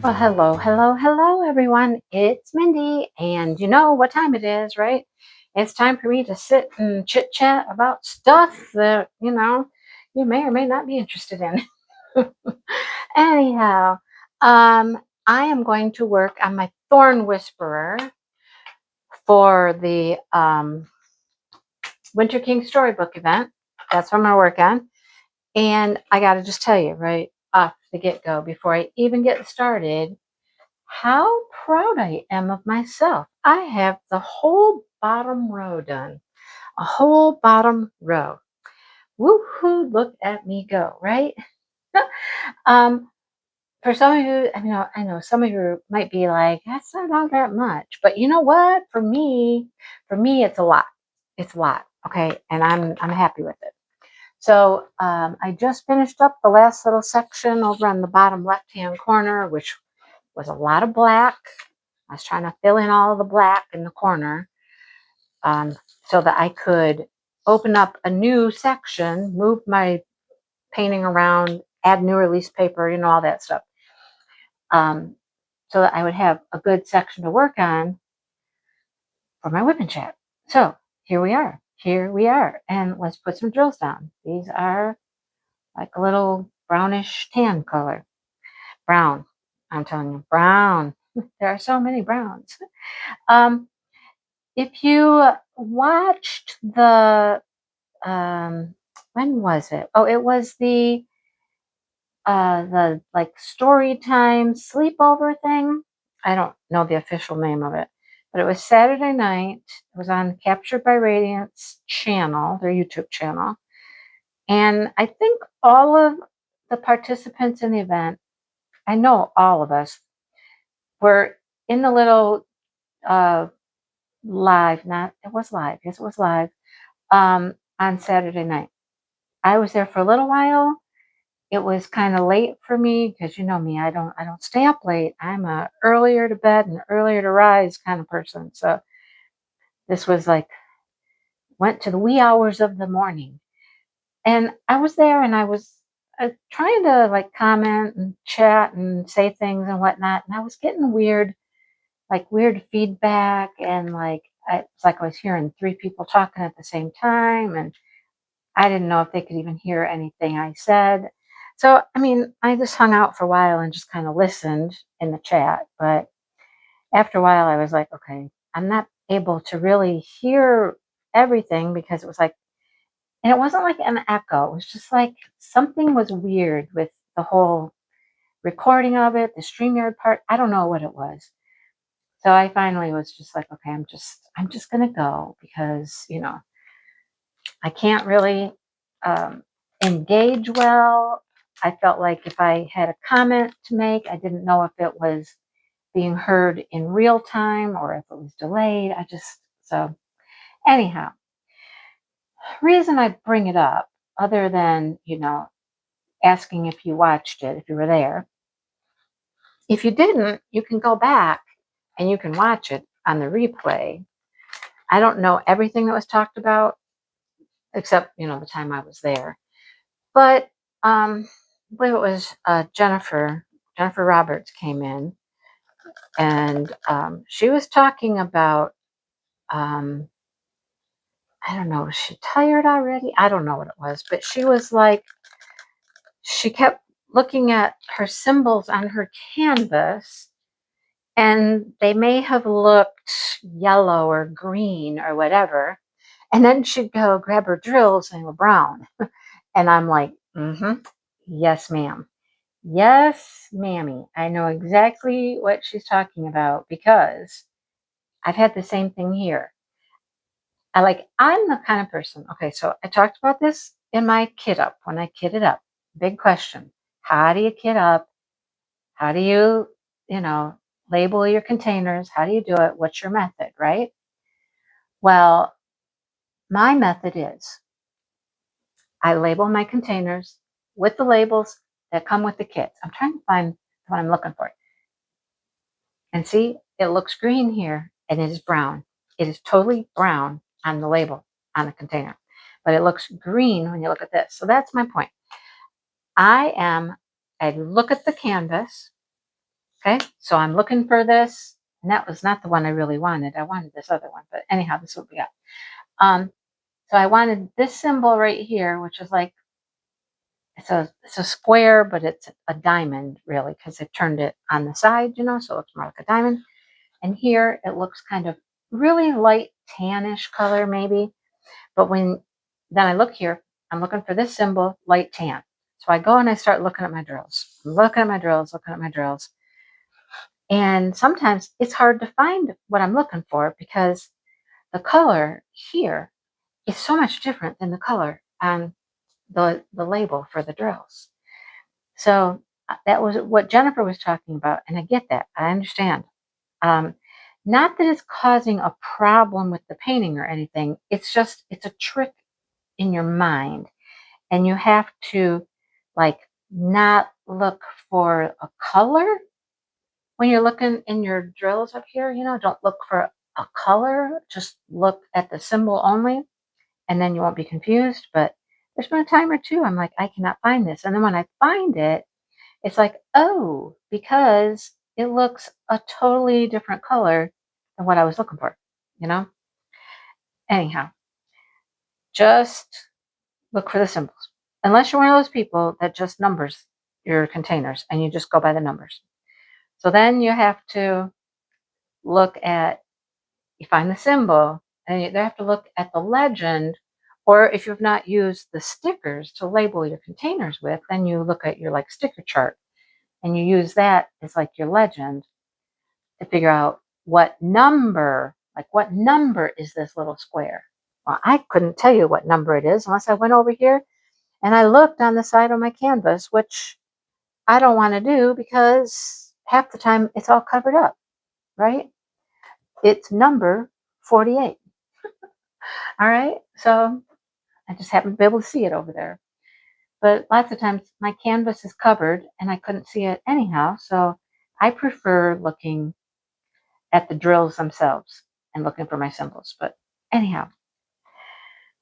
Well, hello, everyone. It's Mindy, and you know what time it is, right? It's time for me to sit and chit chat about stuff that, you may or may not be interested in. Anyhow, I am going to work on my Thorn Whisperer for the Winter King Storybook event. That's what I'm going to work on. And I got to just tell you, right off the get-go, before I even get started, how proud I am of myself. I have the whole bottom row done. A whole bottom row. Woohoo, look at me go, right? um, for some of you, I know some of you might be like, that's not all that much. But you know what? For me, it's a lot. It's a lot. Okay. And I'm happy with it. So I just finished up the last little section over on the bottom left-hand corner, which was a lot of black. I was trying to fill in all of the black in the corner so that I could open up a new section, move my painting around, add new release paper, all that stuff. So that I would have a good section to work on for my whip and chat. So here we are. Here we are. And let's put some drills down. These are like a little brownish tan color. Brown. I'm telling you, brown. There are so many browns. If you watched the, when was it? Oh, it was the like story time sleepover thing. I don't know the official name of it, but it was Saturday night. It was on Captured by Radiance channel, their YouTube channel. And I think all of the participants in the event, I know all of us, were in the little live, not, it was live, yes, it was live, on Saturday night. I was there for a little while. It was kind of late for me because you know me, I don't stay up late. I'm a earlier to bed and earlier to rise kind of person. So this was like went to the wee hours of the morning. And I was there and I was trying to like comment and chat and say things and whatnot. And I was getting weird feedback, and it's like I was hearing three people talking at the same time, and I didn't know if they could even hear anything I said. So, I just hung out for a while and just kind of listened in the chat. But after a while, I was like, okay, I'm not able to really hear everything because it was like, and it wasn't like an echo. It was just like something was weird with the whole recording of it, the StreamYard part. I don't know what it was. So I finally was just like, okay, I'm just gonna go because I can't really engage well. I felt like if I had a comment to make, I didn't know if it was being heard in real time or if it was delayed. So anyhow, reason I bring it up, other than, asking if you watched it, if you were there. If you didn't, you can go back and you can watch it on the replay. I don't know everything that was talked about, except, the time I was there. But I believe it was Jennifer Roberts came in, and she was talking about, I don't know, was she tired already? I don't know what it was, but she was like, she kept looking at her symbols on her canvas, and they may have looked yellow or green or whatever. And then she'd go grab her drills and they were brown. And I'm like, yes, ma'am. Yes, mammy. I know exactly what she's talking about because I've had the same thing here. I'm the kind of person, okay, so I talked about this in my kit up, when I kitted up. Big question. How do you kit up? How do you, label your containers? How do you do it? What's your method, right? Well, my method is I label my containers with the labels that come with the kits. I'm trying to find what I'm looking for. And see, it looks green here and it is brown. It is totally brown on the label on the container, but it looks green when you look at this. So that's my point. I look at the canvas, Okay, so I'm looking for this, and that was not the one I really wanted. I wanted this other one, but anyhow, this is what we got. So I wanted this symbol right here, which is like, it's a square, but it's a diamond really, because they turned it on the side, you know, so it looks more like a diamond. And here it looks kind of really light tannish color maybe. But then I look here, I'm looking for this symbol, light tan. So I go and I start looking at my drills. I'm looking at my drills, looking at my drills. And sometimes it's hard to find what I'm looking for because the color here is so much different than the color on the label for the drills. So that was what Jennifer was talking about. And I get that. I understand. Not that it's causing a problem with the painting or anything. It's a trick in your mind. And you have to like not look for a color when you're looking in your drills up here, you know, don't look for a color, just look at the symbol only, and then you won't be confused. But there's been a time or two I'm like, I cannot find this. And then when I find it, it's like, oh, because it looks a totally different color than what I was looking for, you know? Anyhow, just look for the symbols. Unless you're one of those people that just numbers your containers and you just go by the numbers. So then you have to look at, you find the symbol, and you have to look at the legend, or if you've not used the stickers to label your containers with, then you look at your like sticker chart and you use that as like your legend to figure out what number is this little square. Well, I couldn't tell you what number it is unless I went over here and I looked on the side of my canvas, which I don't want to do because half the time it's all covered up, right? It's number 48. All right, so I just happened to be able to see it over there. But lots of times my canvas is covered and I couldn't see it anyhow, so I prefer looking at the drills themselves and looking for my symbols. But anyhow,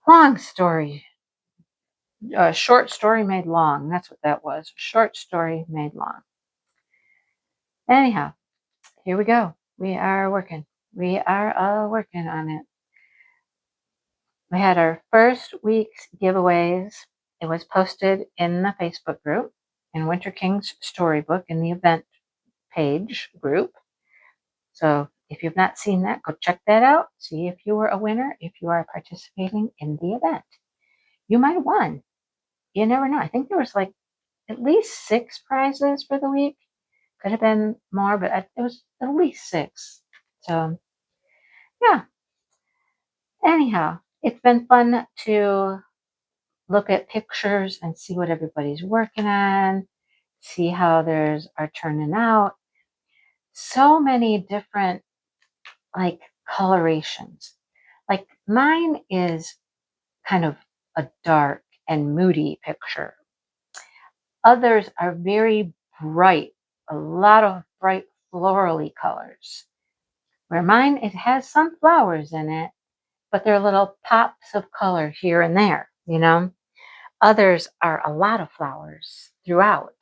long story, short story made long. That's what that was. Short story made long. Anyhow, here we go. We are working. We are working on it. We had our first week's giveaways. It was posted in the Facebook group, in Winter King's Storybook, in the event page group. So if you've not seen that, go check that out. See if you were a winner, if you are participating in the event. You might have won. You never know. I think there was like at least 6 prizes for the week. Could have been more, but it was at least 6. So yeah. Anyhow, it's been fun to look at pictures and see what everybody's working on, see how theirs are turning out. So many different like colorations. Like mine is kind of a dark and moody picture. Others are very bright, a lot of bright florally colors. Where mine, it has some flowers in it, but they're little pops of color here and there, you know? Others are a lot of flowers throughout.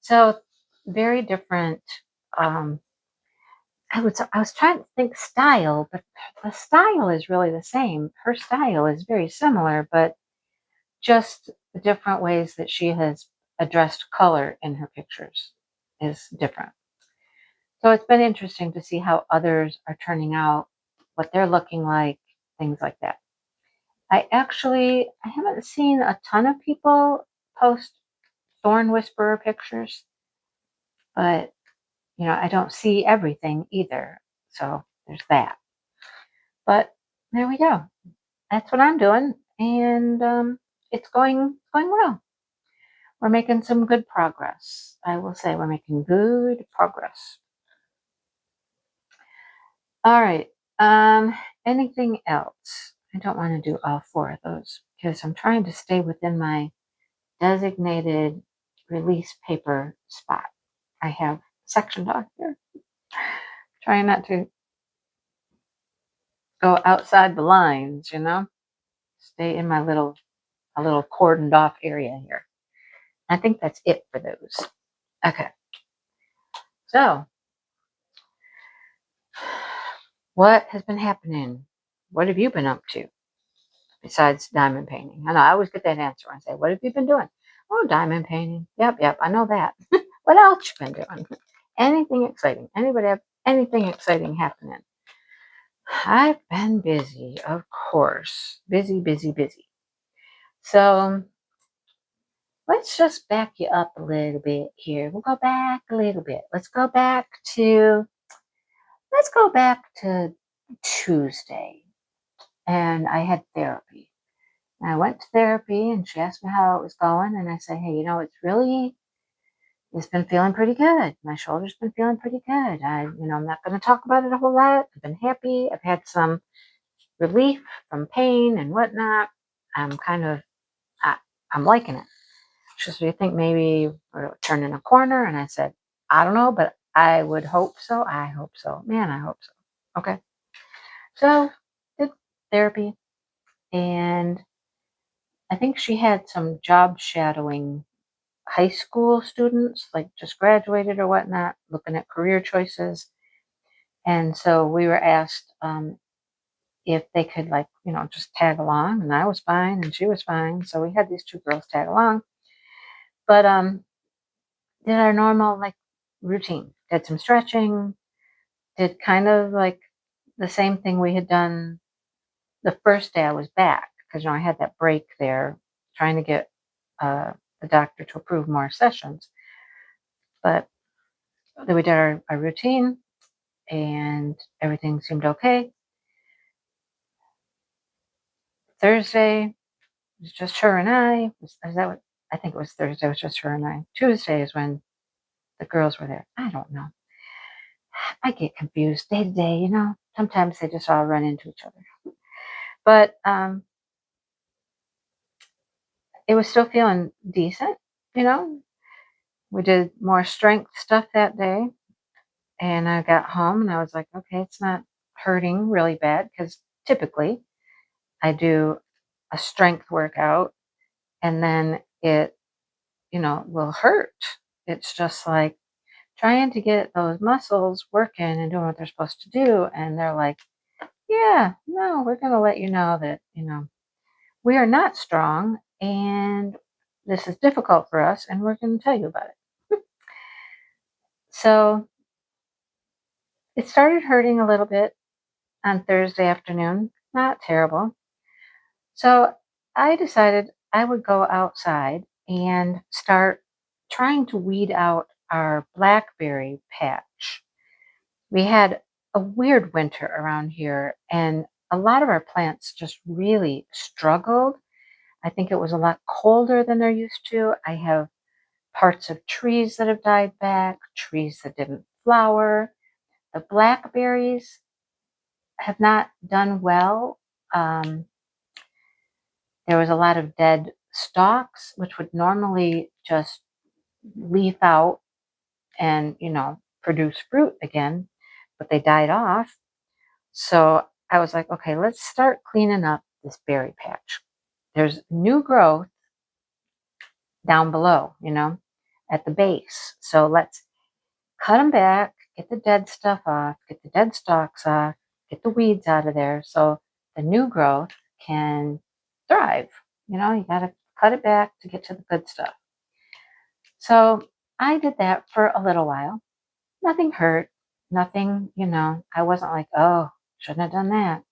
So very different. I was trying to think style, but the style is really the same. Her style is very similar, but just the different ways that she has addressed color in her pictures is different. So it's been interesting to see how others are turning out, what they're looking like, things like that. I haven't seen a ton of people post Thorn Whisperer pictures, but you know, I don't see everything either. So there's that. But there we go. That's what I'm doing, and it's going well. We're making some good progress. I will say we're making good progress. All right. Anything else? I don't want to do all 4 of those because I'm trying to stay within my designated release paper spot. I have sectioned off here. Trying not to go outside the lines, you know? Stay in my little cordoned off area here. I think that's it for those. Okay. So What has been happening? What have you been up to besides diamond painting? I know I always get that answer. I say, what have you been doing? Oh, diamond painting. Yep, I know that. What else you been doing? Anything exciting? Anybody have anything exciting happening? I've been busy, of course. Busy, busy, busy. So let's just back you up a little bit here. We'll go back a little bit. Let's go back to Tuesday. And I had therapy. And I went to therapy and she asked me how it was going. And I said, hey, it's been feeling pretty good. My shoulder's been feeling pretty good. I'm not going to talk about it a whole lot. I've been happy. I've had some relief from pain and whatnot. I'm kind of, I'm liking it. She said, do you think maybe we're turning a corner? And I said, I don't know, but I would hope so. I hope so. Man, I hope so. Okay. So did therapy. And I think she had some job shadowing high school students, like just graduated or whatnot, looking at career choices. And so we were asked if they could, just tag along. And I was fine and she was fine. So we had these two girls tag along. But did our normal routine, did some stretching, did kind of like the same thing we had done the first day I was back, because I had that break there trying to get the doctor to approve more sessions. But then we did our routine and everything seemed okay. Thursday was just her and I. I think it was Thursday, it was just her and I. Tuesday is when the girls were there. I don't know. I get confused day to day, Sometimes they just all run into each other. But it was still feeling decent, We did more strength stuff that day. And I got home and I was like, okay, it's not hurting really bad, because typically I do a strength workout and then it, will hurt. It's just like trying to get those muscles working and doing what they're supposed to do. And they're like, yeah, no, we're going to let you know that, we are not strong and this is difficult for us and we're going to tell you about it. So it started hurting a little bit on Thursday afternoon, not terrible. So I decided I would go outside and start trying to weed out our blackberry patch. We had a weird winter around here, and a lot of our plants just really struggled. I think it was a lot colder than they're used to. I have parts of trees that have died back, trees that didn't flower. The blackberries have not done well. There was a lot of dead stalks, which would normally just leaf out and, produce fruit again, but they died off. So I was like, okay, let's start cleaning up this berry patch. There's new growth down below, at the base. So let's cut them back, get the dead stuff off, get the dead stalks off, get the weeds out of there so the new growth can thrive. You got to cut it back to get to the good stuff. So I did that for a little while. Nothing hurt. Nothing, I wasn't like, oh, shouldn't have done that.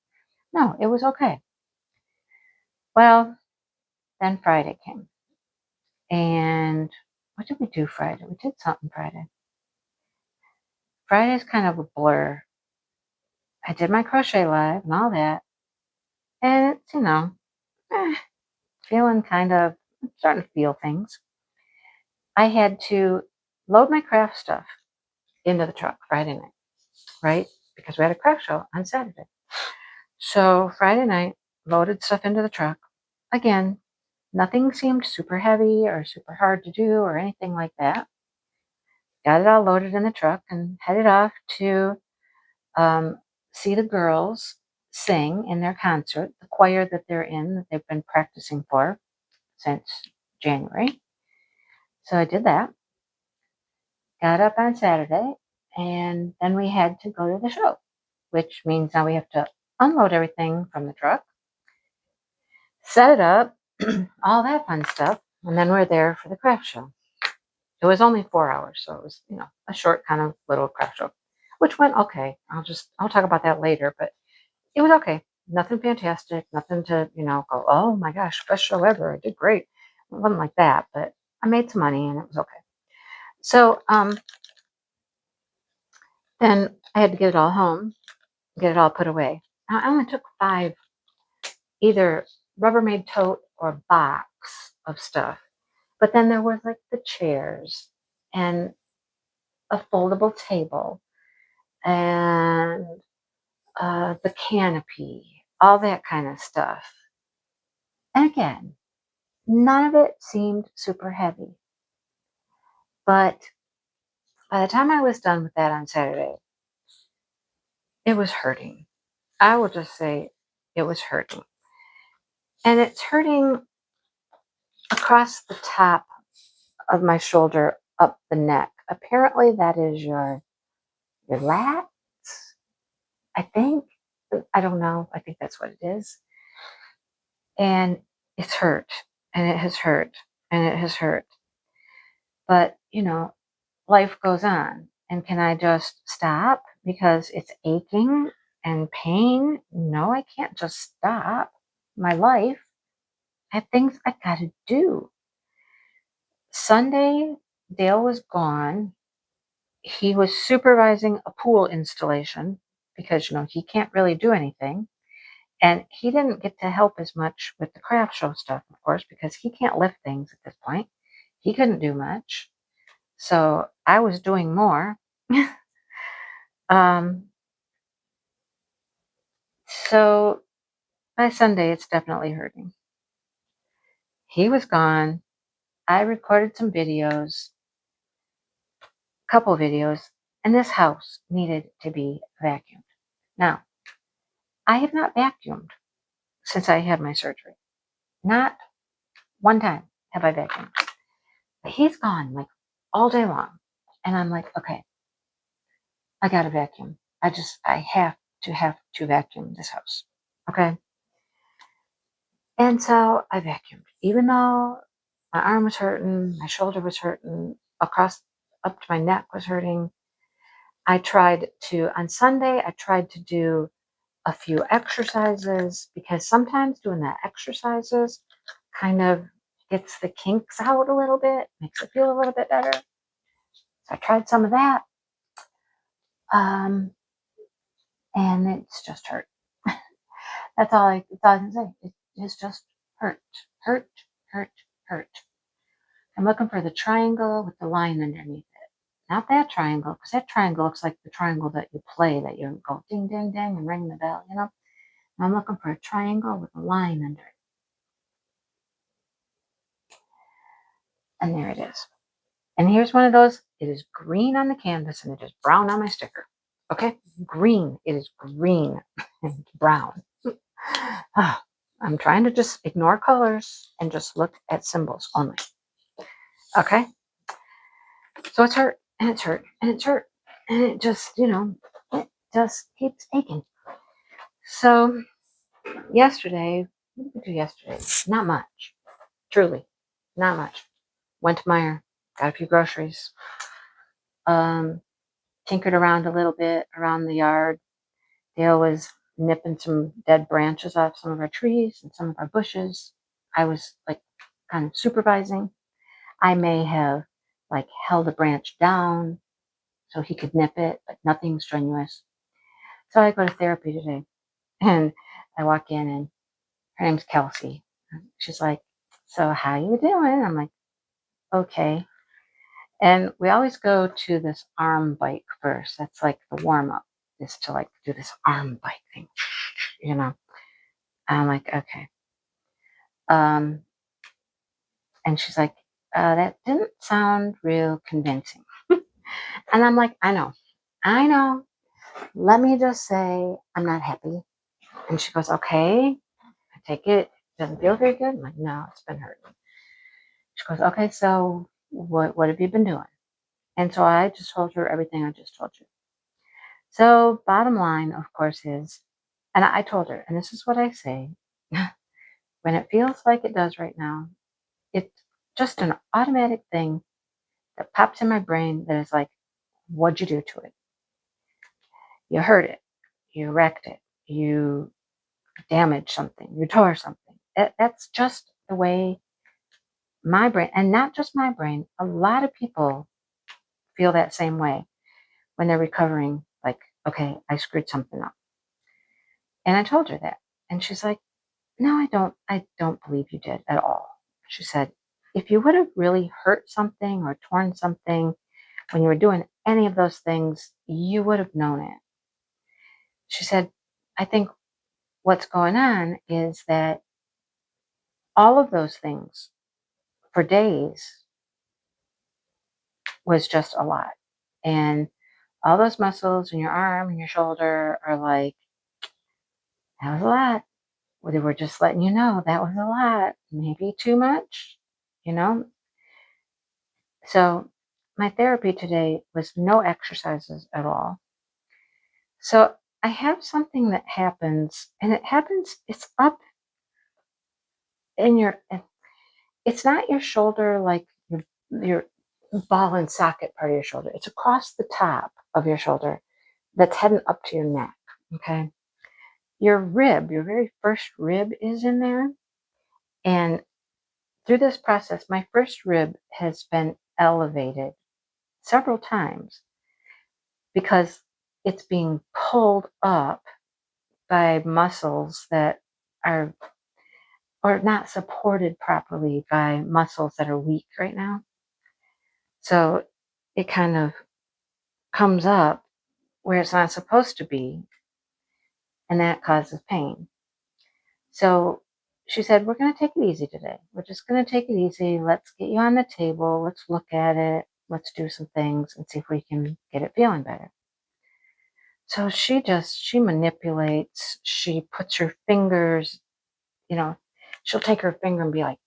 No, it was okay. Well, then Friday came. And what did we do Friday? We did something Friday. Friday's kind of a blur. I did my crochet live and all that. And it's, feeling starting to feel things. I had to load my craft stuff into the truck Friday night, right? Because we had a craft show on Saturday. So Friday night, loaded stuff into the truck. Again, nothing seemed super heavy or super hard to do or anything like that. Got it all loaded in the truck and headed off to see the girls sing in their concert, the choir that they're in, that they've been practicing for since January. So I did that. Got up on Saturday, and then we had to go to the show, which means now we have to unload everything from the truck, set it up, all that fun stuff, and then we're there for the craft show. It was only 4 hours, so it was, a short kind of little craft show, which went okay. I'll talk about that later, but it was okay. Nothing fantastic, nothing to, go, oh my gosh, best show ever. I did great. It wasn't like that, but I made some money and it was okay. So then I had to get it all home, get it all put away. Now, I only took 5, either Rubbermaid tote or box of stuff. But then there was like the chairs and a foldable table and the canopy, all that kind of stuff. And again, none of it seemed super heavy. But by the time I was done with that on Saturday, it was hurting. I will just say it was hurting. And it's hurting across the top of my shoulder, up the neck. Apparently that is your lats, I think. I don't know. I think that's what it is. And it's hurt, and it has hurt, and it has hurt. But, life goes on. And can I just stop because it's aching and pain? No, I can't just stop my life. I have things I got to do. Sunday, Dale was gone. He was supervising a pool installation because, he can't really do anything. And he didn't get to help as much with the craft show stuff, of course, because he can't lift things at this point. He couldn't do much. So I was doing more. So by Sunday, it's definitely hurting. He was gone. I recorded some videos, a couple videos, and this house needed to be vacuumed. Now, I have not vacuumed since I had my surgery. Not one time have I vacuumed. But he's gone like all day long. And I'm like, okay, I got to vacuum. I have to vacuum this house. Okay. And so I vacuumed, even though my arm was hurting, my shoulder was hurting, up to my neck was hurting. On Sunday, I tried to do a few exercises because sometimes doing the exercises kind of gets the kinks out a little bit, makes it feel a little bit better. So I tried some of that. And it's just hurt. That's all I can say. It's just hurt, hurt, hurt, hurt. I'm looking for the triangle with the line underneath it. Not that triangle, because that triangle looks like the triangle that you play, that you go ding, ding, ding and ring the bell, I'm looking for a triangle with a line under it. And there it is. And here's one of those. It is green on the canvas and it is brown on my sticker. Okay? Green. It is green and brown. I'm trying to just ignore colors and just look at symbols only. Okay? So it's hurt, and it's hurt, and it's hurt. And it just, it just keeps aching. So yesterday, what did we do yesterday? Not much. Truly. Not much. Went to Meijer, got a few groceries. Tinkered around a little bit around the yard. Dale was nipping some dead branches off some of our trees and some of our bushes. I was like kind of supervising. I may have like held a branch down so he could nip it, but nothing strenuous. So I go to therapy today and I walk in and her name's Kelsey. She's like, so how you doing? I'm like, okay. And we always go to this arm bike first. That's like the warm up, is to like do this arm bike thing, I'm like, okay. And she's like, that didn't sound real convincing. And I'm like, I know. Let me just say I'm not happy. And she goes, okay, I take it. Doesn't feel very good. I'm like, no, it's been hurting. She goes, okay, so what have you been doing? And so I just told her everything I just told you. So bottom line, of course, is, and I told her, and this is what I say, when it feels like it does right now, it's just an automatic thing that pops in my brain that is like, what'd you do to it? You hurt it. You wrecked it. You damaged something. You tore something. That's just the way my brain, and not just my brain, a lot of people feel that same way when they're recovering. Like, okay, I screwed something up. And I told her that. And she's like, no, I don't believe you did at all. She said, if you would have really hurt something or torn something when you were doing any of those things, you would have known it. She said, I think what's going on is that all of those things for days was just a lot. And all those muscles in your arm and your shoulder are like, that was a lot. Well, they were just letting you know that was a lot, maybe too much, you know? So my therapy today was no exercises at all. So I have something that happens, and it happens, it's up in your, it's not your shoulder, like your ball and socket part of your shoulder. It's across the top of your shoulder that's heading up to your neck. Okay. Your rib, your very first rib is in there. And through this process, my first rib has been elevated several times because it's being pulled up by muscles that are, or not supported properly by muscles that are weak right now. So it kind of comes up where it's not supposed to be, and that causes pain. So she said, we're going to take it easy today. We're just going to take it easy. Let's get you on the table. Let's look at it. Let's do some things and see if we can get it feeling better. So she manipulates. She puts her fingers, she'll take her finger and be like,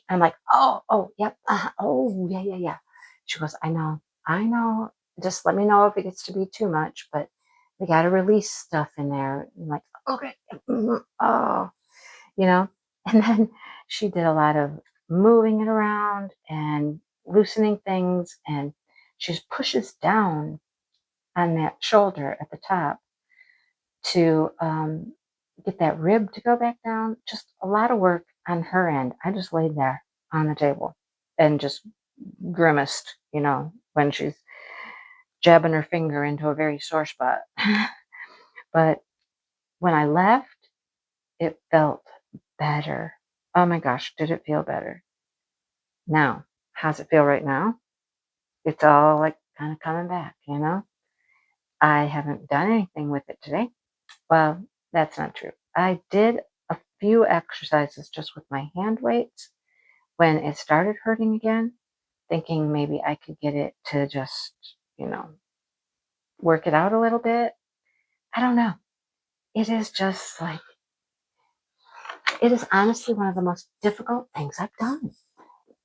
I'm like, oh, yep. Oh, yeah. She goes, I know. Just let me know if it gets to be too much, but we got to release stuff in there. I'm like, okay. Oh, and then she did a lot of moving it around and loosening things, and she pushes down on that shoulder at the top to get that rib to go back down. Just a lot of work on her end. I just laid there on the table and just grimaced, when she's jabbing her finger into a very sore spot. But when I left, it felt better. Oh my gosh, did it feel better? Now, how's it feel right now? It's all like kind of coming back, I haven't done anything with it today. Well, that's not true. I did a few exercises just with my hand weights when it started hurting again, thinking maybe I could get it to just, work it out a little bit. I don't know. It is just like, it is honestly one of the most difficult things I've done.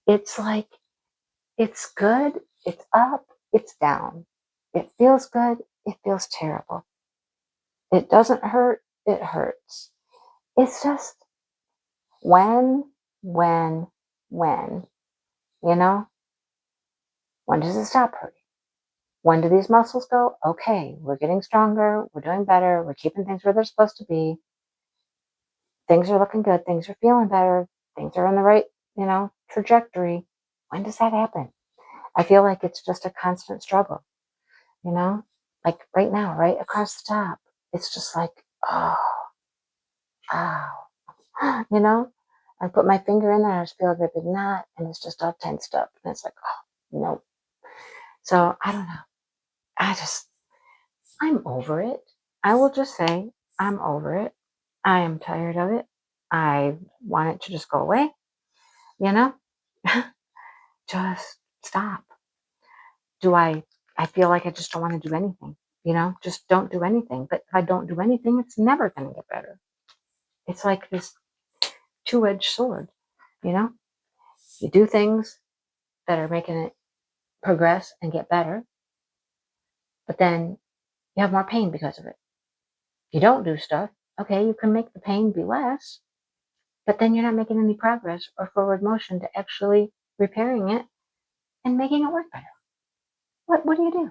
It's like, it's good, it's up, it's down. It feels good, it feels terrible. It doesn't hurt, it hurts. It's just when, when, when, you know? When does it stop hurting? When do these muscles go? Okay, we're getting stronger, we're doing better, we're keeping things where they're supposed to be. Things are looking good, things are feeling better, things are in the right, trajectory. When does that happen? I feel like it's just a constant struggle, you know? Like right now, right across the top. It's just like, oh, ow. I put my finger in there, I just feel like a big knot, and it's just all tensed up. And it's like, oh, no. So I don't know. I'm over it. I will just say, I'm over it. I am tired of it. I want it to just go away, you know? Just stop. I feel like I just don't want to do anything, just don't do anything. But if I don't do anything, it's never going to get better. It's like this two-edged sword, you know? You do things that are making it progress and get better, but then you have more pain because of it. You don't do stuff, okay, you can make the pain be less, but then you're not making any progress or forward motion to actually repairing it and making it work better. What do you do?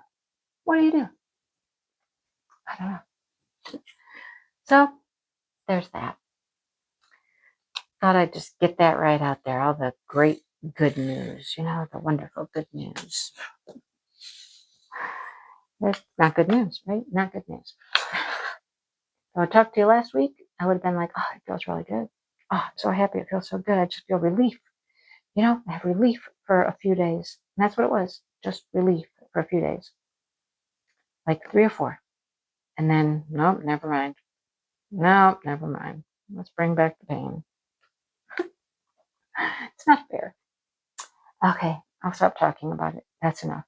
What do you do? I don't know. So there's that. Thought I'd just get that right out there. All the great good news, the wonderful good news. It's not good news, right? Not good news. If I talked to you last week, I would have been like, oh, it feels really good. Oh, I'm so happy. It feels so good. I just feel relief. I have relief for a few days. And that's what it was. Just relief for a few days. Like 3 or 4. And then, nope, never mind. Nope, never mind. Let's bring back the pain. It's not fair. Okay, I'll stop talking about it. That's enough.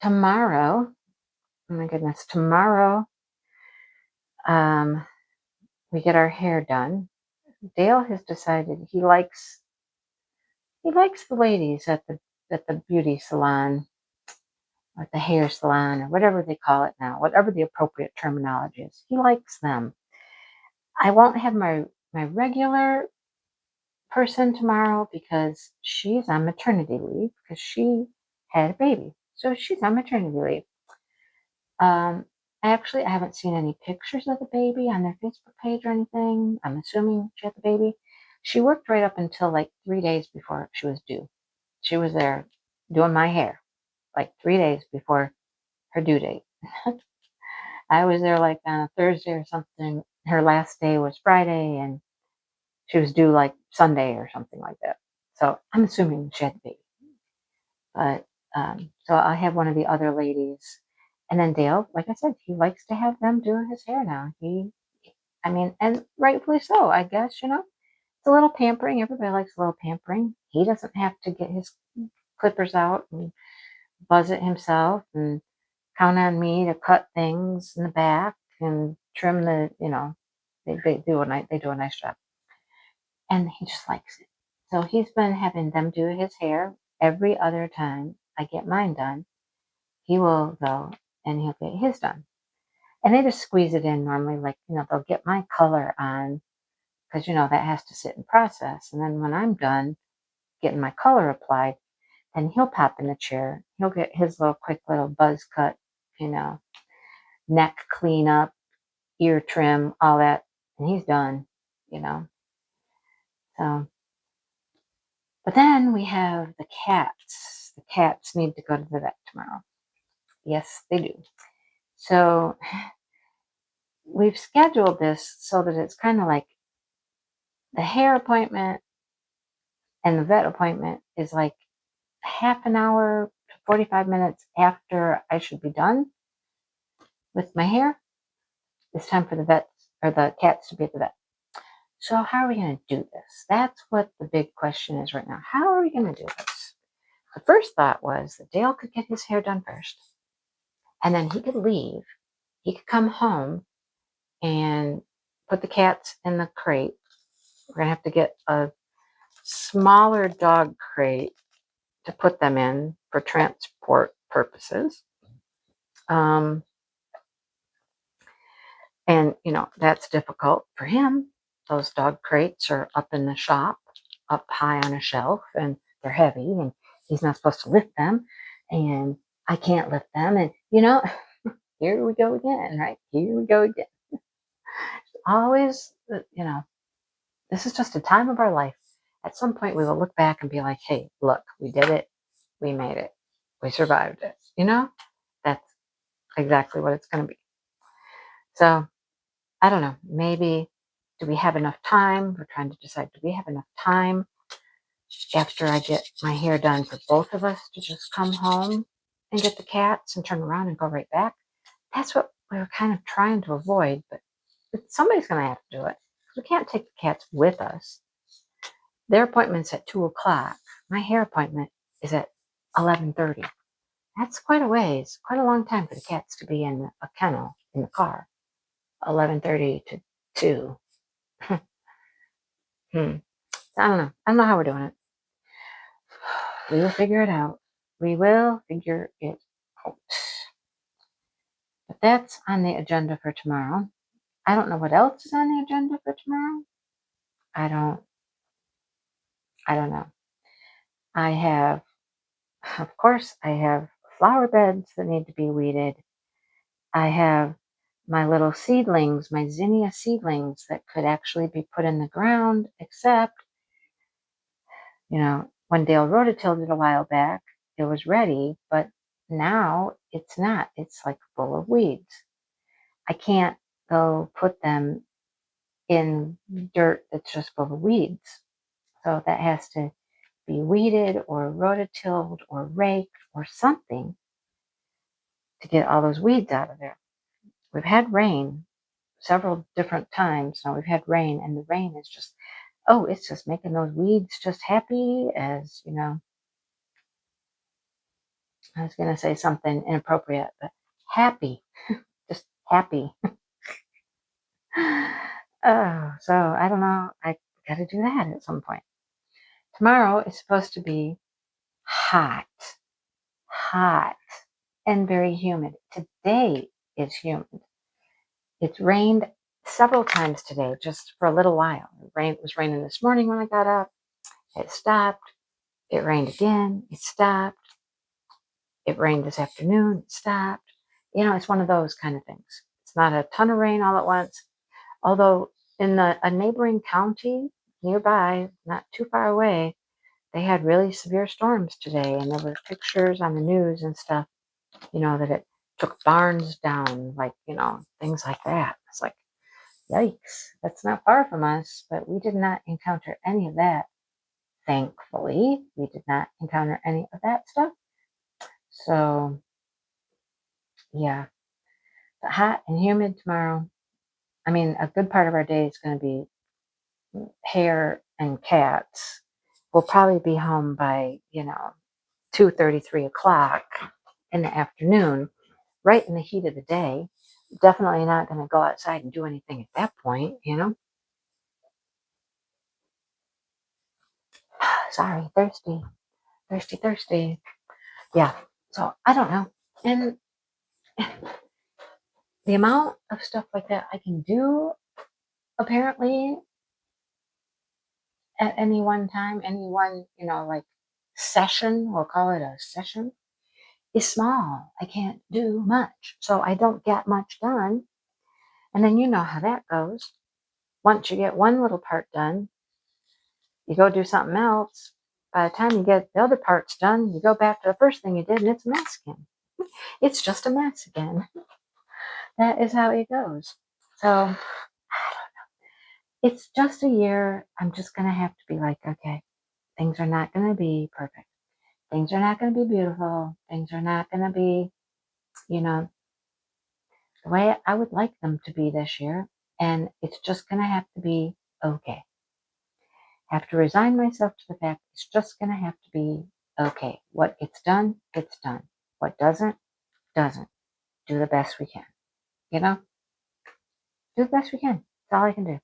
Tomorrow, oh my goodness, tomorrow, we get our hair done. Dale has decided he likes the ladies at the beauty salon, or the hair salon, or whatever they call it now, whatever the appropriate terminology is. He likes them. I won't have my regular person tomorrow because she's on maternity leave because she had a baby. So she's on maternity leave. Actually, I haven't seen any pictures of the baby on their Facebook page or anything. I'm assuming she had the baby. She worked right up until like 3 days before she was due. She was there doing my hair like 3 days before her due date. I was there like on a Thursday or something. Her last day was Friday and she was due like Sunday or something like that. So I'm assuming she had the baby. But so I have one of the other ladies. And then Dale, like I said, he likes to have them do his hair now. And rightfully so, I guess, It's a little pampering. Everybody likes a little pampering. He doesn't have to get his clippers out and buzz it himself and count on me to cut things in the back and trim they do a nice job. And he just likes it. So he's been having them do his hair every other time I get mine done. He will go and he'll get his done. And they just squeeze it in normally, like, they'll get my color on because, that has to sit and process. And then when I'm done getting my color applied, then he'll pop in the chair. He'll get his quick little buzz cut, neck cleanup, ear trim, all that. And he's done, So, but then we have the cats. The cats need to go to the vet tomorrow. Yes, they do. So we've scheduled this so that it's kind of like the hair appointment and the vet appointment is like half an hour to 45 minutes after I should be done with my hair. It's time for the vets or the cats to be at the vet. So how are we going to do this? That's what the big question is right now. How are we going to do this? The first thought was that Dale could get his hair done first, and then he could leave. He could come home and put the cats in the crate. We're going to have to get a smaller dog crate to put them in for transport purposes. And, that's difficult for him. Those dog crates are up in the shop, up high on a shelf, and they're heavy, and he's not supposed to lift them, and I can't lift them. And, here we go again, right? Here we go again. Always, this is just a time of our life. At some point, we will look back and be like, hey, look, we did it. We made it. We survived it. That's exactly what it's going to be. So, I don't know. Maybe, do we have enough time? We're trying to decide, do we have enough time after I get my hair done for both of us to just come home and get the cats and turn around and go right back? That's what we were kind of trying to avoid, but somebody's going to have to do it. We can't take the cats with us. Their appointment's at 2 o'clock. My hair appointment is at 11:30. That's quite a ways, quite a long time for the cats to be in a kennel in the car. 11:30 to 2. I don't know. I don't know how we're doing it. We will figure it out. We will figure it out. But that's on the agenda for tomorrow. I don't know what else is on the agenda for tomorrow. I don't know. I have, of course, I have flower beds that need to be weeded. I have my little seedlings, my zinnia seedlings that could actually be put in the ground, except, when Dale rototilled it a while back, it was ready, but now it's not. It's like full of weeds. I can't go put them in dirt that's just full of weeds. So that has to be weeded or rototilled or raked or something to get all those weeds out of there. We've had rain several different times now. We've had rain, and the rain is just, it's just making those weeds just happy as, I was going to say something inappropriate, but happy, just happy. So I don't know. I got to do that at some point. Tomorrow is supposed to be hot, and very humid. Today is humid. It's rained several times today, just for a little while. It was raining this morning when I got up. It stopped. It rained again. It stopped. It rained this afternoon. It stopped. It's one of those kind of things. It's not a ton of rain all at once. Although in a neighboring county nearby, not too far away, they had really severe storms today, and there were pictures on the news and stuff, that it took barns down, like, things like that. It's like, yikes, that's not far from us, but we did not encounter any of that. Thankfully, we did not encounter any of that stuff. So, yeah, but hot and humid tomorrow. I mean, a good part of our day is going to be hair and cats. We'll probably be home by, 2:30, 3 o'clock in the afternoon, right in the heat of the day. Definitely not going to go outside and do anything at that point, Sorry, thirsty. Yeah, so I don't know. And the amount of stuff like that I can do, apparently, at any one time, any one, like session, we'll call it a session, is small. I can't do much. So I don't get much done. And then you know how that goes. Once you get one little part done, you go do something else. By the time you get the other parts done, you go back to the first thing you did, and it's a mess again. It's just a mess again. That is how it goes. So it's just a year. I'm just going to have to be like, okay, things are not going to be perfect. Things are not going to be beautiful. Things are not going to be, the way I would like them to be this year. And it's just going to have to be okay. Have to resign myself to the fact it's just going to have to be okay. What gets done, gets done. What doesn't, doesn't. Do the best we can. Do the best we can. That's all I can do.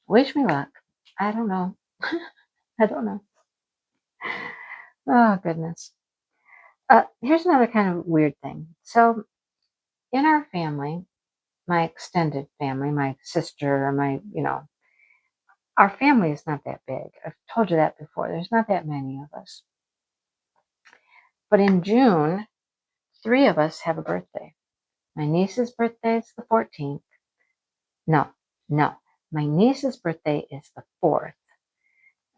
Wish me luck. I don't know. I don't know. Oh, goodness. Here's another kind of weird thing. So, in our family, my extended family, my sister, our family is not that big. I've told you that before. There's not that many of us. But in June, 3 of us have a birthday. My niece's birthday is the 14th. No. My niece's birthday is the 4th.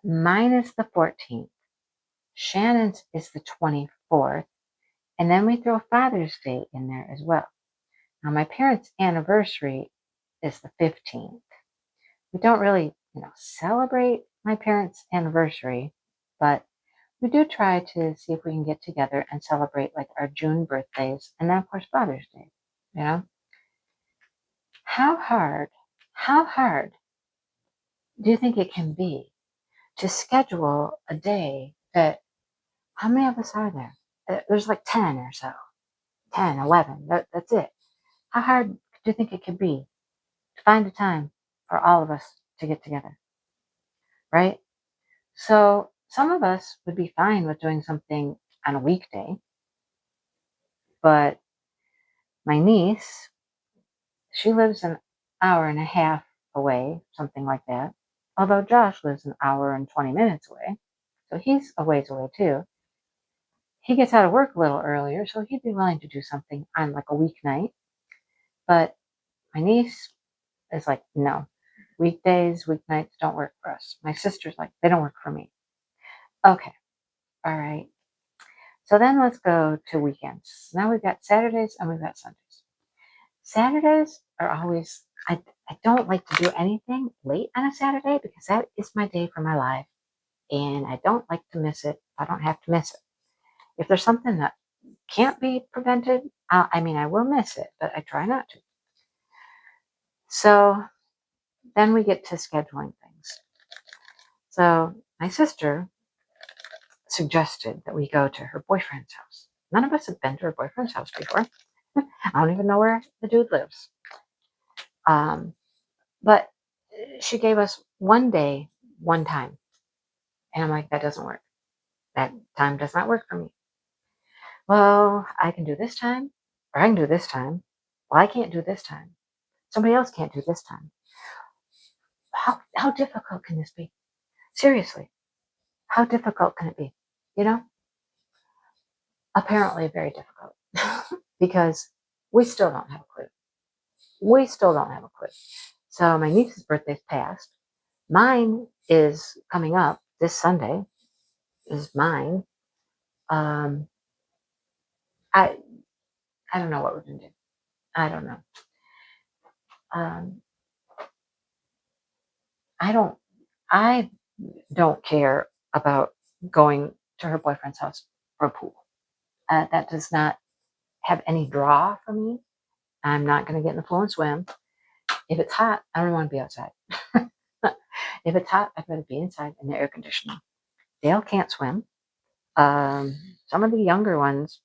Mine is the 14th. Shannon's is the 24th. And then we throw Father's Day in there as well. Now, my parents' anniversary is the 15th. We don't really, celebrate my parents' anniversary, but we do try to see if we can get together and celebrate like our June birthdays and then, of course, Father's Day, How hard do you think it can be to schedule a day that, how many of us are there? There's like 10 or so, 10, 11, that's it. How hard do you think it could be to find a time for all of us to get together, right? So some of us would be fine with doing something on a weekday, but my niece, she lives an hour and a half away, something like that. Although Josh lives an hour and 20 minutes away, so he's a ways away too. He gets out of work a little earlier, so he'd be willing to do something on like a weeknight. But my niece is like, no, weekdays, weeknights don't work for us. My sister's like, they don't work for me. Okay, all right. So then let's go to weekends. Now we've got Saturdays and we've got Sundays. Saturdays are always, I don't like to do anything late on a Saturday because that is my day for my life. And I don't like to miss it. I don't have to miss it. If there's something that can't be prevented, I will miss it, but I try not to. So then we get to scheduling things. So my sister suggested that we go to her boyfriend's house. None of us have been to her boyfriend's house before. I don't even know where the dude lives. But she gave us one day, one time. And I'm like, that doesn't work. That time does not work for me. Well, I can do this time, or I can do this time. Well, I can't do this time. Somebody else can't do this time. How difficult can this be? Seriously, how difficult can it be? You know? Apparently very difficult. Because we still don't have a clue. We still don't have a clue. So my niece's birthday's passed. Mine is coming up this Sunday. Is mine. I don't know what we're gonna do. I don't know. I don't care about going to her boyfriend's house for a pool. That does not have any draw for me. I'm not going to get in the pool and swim. If it's hot, I don't want to be outside. If it's hot, I'd rather be inside in the air conditioning. Dale can't swim. Some of the younger ones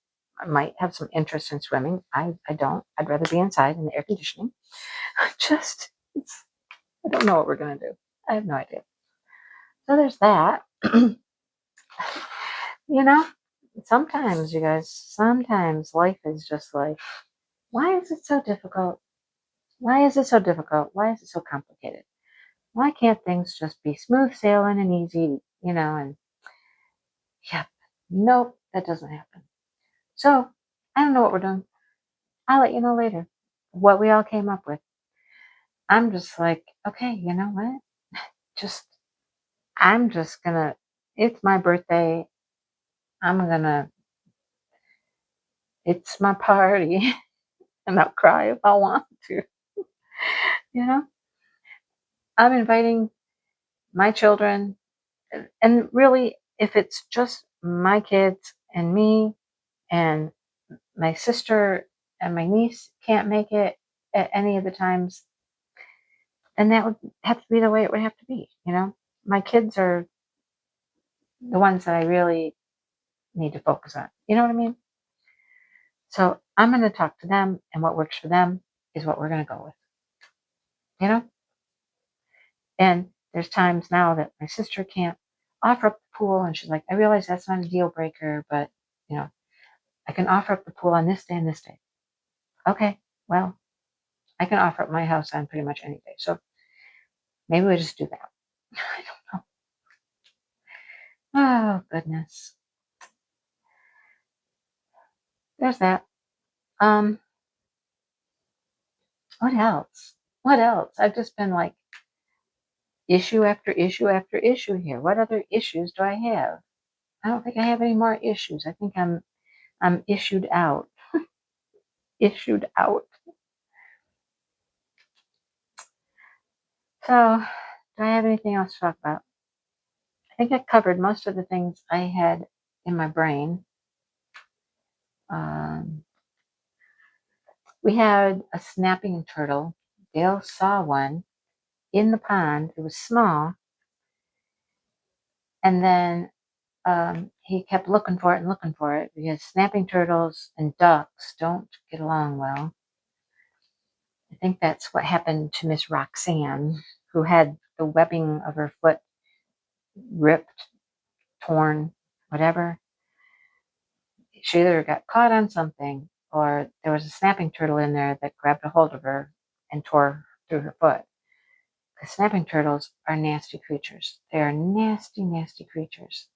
might have some interest in swimming. I don't. I'd rather be inside in the air conditioning. I don't know what we're going to do. I have no idea. So there's that. You know, sometimes, you guys, sometimes life is just like, why is it so difficult? Why is it so difficult? Why is it so complicated? Why can't things just be smooth sailing and easy, and yep, nope, that doesn't happen. So I don't know what we're doing. I'll let you know later what we all came up with. I'm just like, okay, you know what? I'm just gonna, it's my birthday. It's my party and I'll cry if I want to. You know, I'm inviting my children, and really, if it's just my kids and me and my sister and my niece can't make it at any of the times, then that would have to be the way it would have to be. My kids are the ones that I really need to focus on. You know what I mean? So I'm going to talk to them, and what works for them is what we're going to go with. You know? And there's times now that my sister can't offer up the pool, and she's like, I realize that's not a deal breaker, but I can offer up the pool on this day and this day. Okay, well, I can offer up my house on pretty much any day. So maybe we just do that. I don't know. Oh, goodness. There's that. What else? What else? I've just been like issue after issue after issue here. What other issues do I have? I don't think I have any more issues. I think I'm issued out. Issued out. So, do I have anything else to talk about? I think I covered most of the things I had in my brain. We had a snapping turtle. Dale saw one in the pond. It was small. And then he kept looking for it and looking for it because snapping turtles and ducks don't get along well. I think that's what happened to Miss Roxanne, who had the webbing of her foot ripped torn, whatever. She either got caught on something or there was a snapping turtle in there that grabbed a hold of her and tore through her foot. Because snapping turtles are nasty creatures. They are nasty, nasty creatures.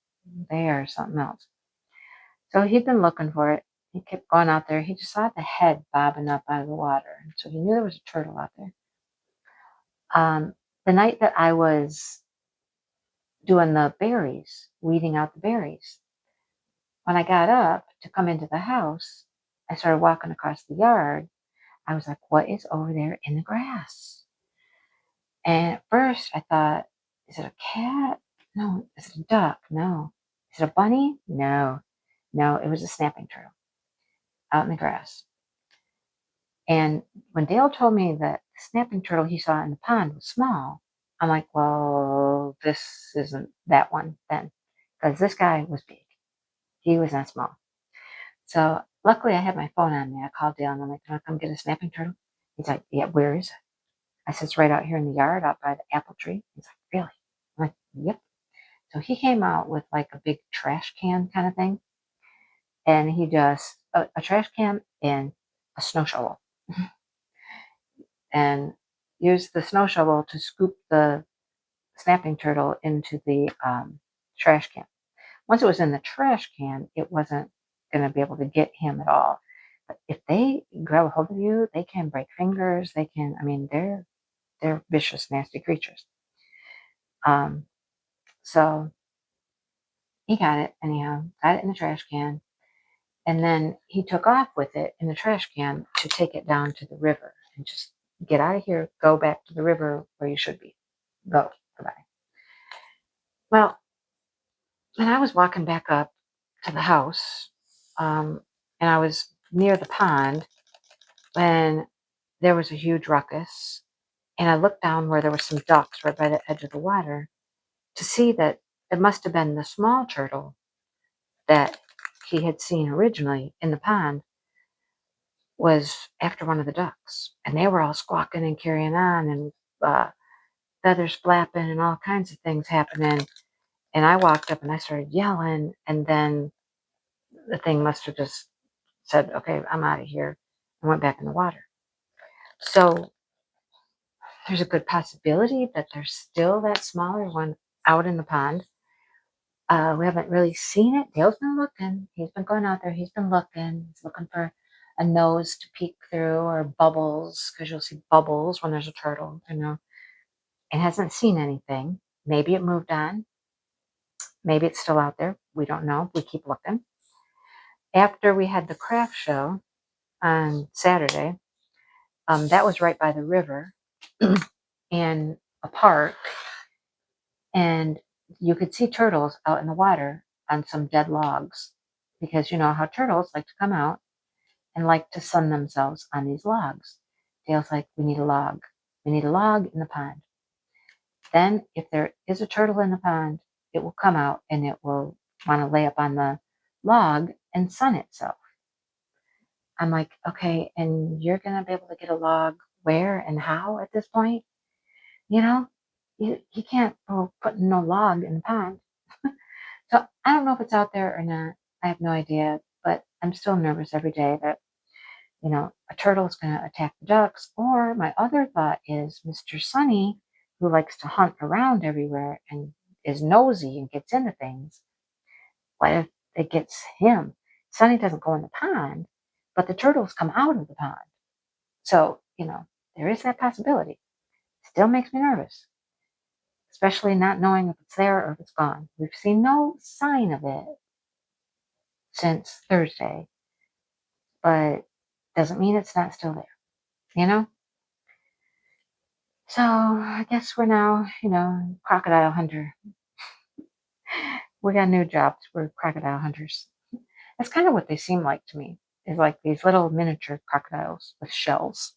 They are something else. So he'd been looking for it. He kept going out there. He just saw the head bobbing up out of the water. So he knew there was a turtle out there. The night that I was doing the berries, weeding out the berries, when I got up to come into the house, I started walking across the yard. I was like, what is over there in the grass? And at first I thought, is it a cat? No. Is it a duck? No. Is it a bunny? No. No, it was a snapping turtle out in the grass. And when Dale told me that the snapping turtle he saw in the pond was small, I'm like, well, this isn't that one then. Because this guy was big. He was not small. So luckily I had my phone on me. I called Dale and I'm like, can I come get a snapping turtle? He's like, yeah, where is it? I said, it's right out here in the yard, out by the apple tree. He's like, really? I'm like, yep. So he came out with like a big trash can kind of thing. And he just, a trash can and a snow shovel. And used the snow shovel to scoop the snapping turtle into the trash can. Once it was in the trash can, it wasn't going to be able to get him at all. But if they grab a hold of you, they can break fingers. They can, I mean, they're vicious, nasty creatures. So he got it anyhow, got it in the trash can. And then he took off with it in the trash can to take it down to the river and just get out of here, go back to the river where you should be. Go, goodbye. Well, when I was walking back up to the house, and I was near the pond when there was a huge ruckus, and I looked down where there were some ducks right by the edge of the water to see that it must have been the small turtle that he had seen originally in the pond was after one of the ducks, and they were all squawking and carrying on, and feathers flapping and all kinds of things happening. And I walked up and I started yelling, and then the thing must have just said, okay, I'm out of here, and went back in the water. So there's a good possibility that there's still that smaller one out in the pond. We haven't really seen it. Dale's been looking. He's been going out there. He's been looking. He's looking for a nose to peek through or bubbles, because you'll see bubbles when there's a turtle, and hasn't seen anything. Maybe it moved on. Maybe it's still out there. We don't know. We keep looking. After we had the craft show on Saturday, that was right by the river in a park, and you could see turtles out in the water on some dead logs, because you know how turtles like to come out and like to sun themselves on these logs. Dale's like, we need a log. We need a log in the pond. Then if there is a turtle in the pond, it will come out and it will want to lay up on the log and sun itself. I'm like, okay, and you're going to be able to get a log where and how at this point? You know, you can't put no log in the pond. So I don't know if it's out there or not. I have no idea, but I'm still nervous every day that, a turtle is going to attack the ducks. Or my other thought is Mr. Sunny, who likes to hunt around everywhere and is nosy and gets into things. What if it gets him? Sunny doesn't go in the pond, but the turtles come out of the pond. So, there is that possibility. Still makes me nervous, especially not knowing if it's there or if it's gone. We've seen no sign of it since Thursday, but doesn't mean it's not still there. So I guess we're now, crocodile hunter. We got new jobs. We're crocodile hunters. That's kind of what they seem like to me. Is like these little miniature crocodiles with shells,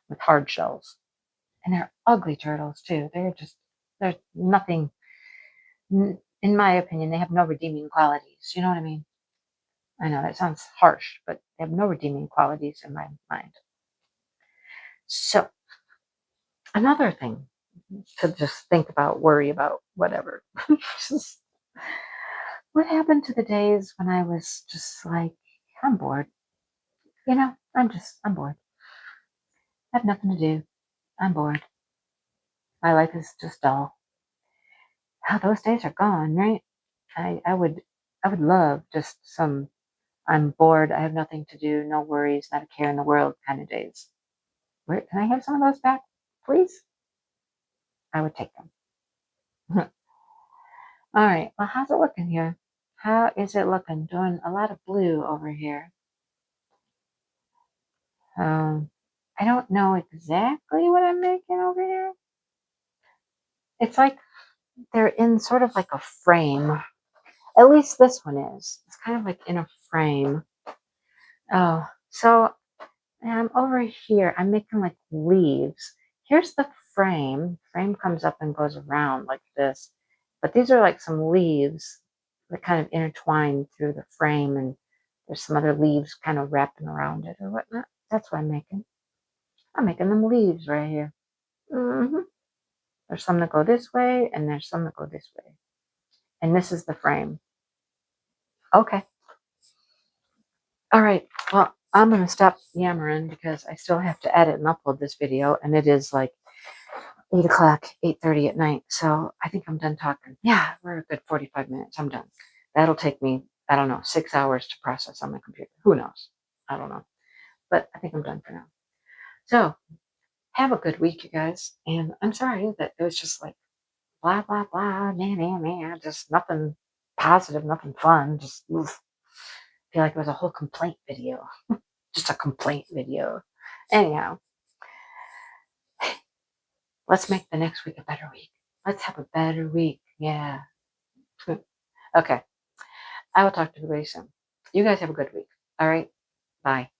with hard shells. And they're ugly turtles too. They're nothing, in my opinion, they have no redeeming qualities. You know what I mean? I know that sounds harsh, but they have no redeeming qualities in my mind. So another thing to just think about, worry about, whatever. What happened to the days when I was just like, I'm bored. You know, I'm bored. I have nothing to do. I'm bored. My life is just dull. How those days are gone, right? I would love just some, I'm bored, I have nothing to do, no worries, not a care in the world kind of days. Where can I have some of those back, please? I would take them. All right, well, how's it looking here? How is it looking? Doing a lot of blue over here. I don't know exactly what I'm making over here. It's like they're in sort of like a frame. At least this one is. It's kind of like in a frame. Oh, so over here, I'm making like leaves. Here's the frame. Frame comes up and goes around like this. But these are like some leaves that kind of intertwine through the frame, and there's some other leaves kind of wrapping around it or whatnot. That's what I'm making. I'm making them leaves right here. There's some that go this way, and there's some that go this way. And this is the frame. Okay. All right. Well, I'm going to stop yammering because I still have to edit and upload this video, and it is like 8 o'clock, 8:30 at night. So I think I'm done talking. Yeah, we're a good 45 minutes. I'm done. That'll take me, I don't know, 6 hours to process on my computer. Who knows? I don't know. But I think I'm done for now. So have a good week, you guys. And I'm sorry that it was just like blah, blah, blah, nah, nah, nah, just nothing positive, nothing fun. Just oof. Feel like it was a whole complaint video. Just a complaint video. Anyhow, let's make the next week a better week. Let's have a better week. Yeah. Okay. I will talk to everybody soon. You guys have a good week. All right. Bye.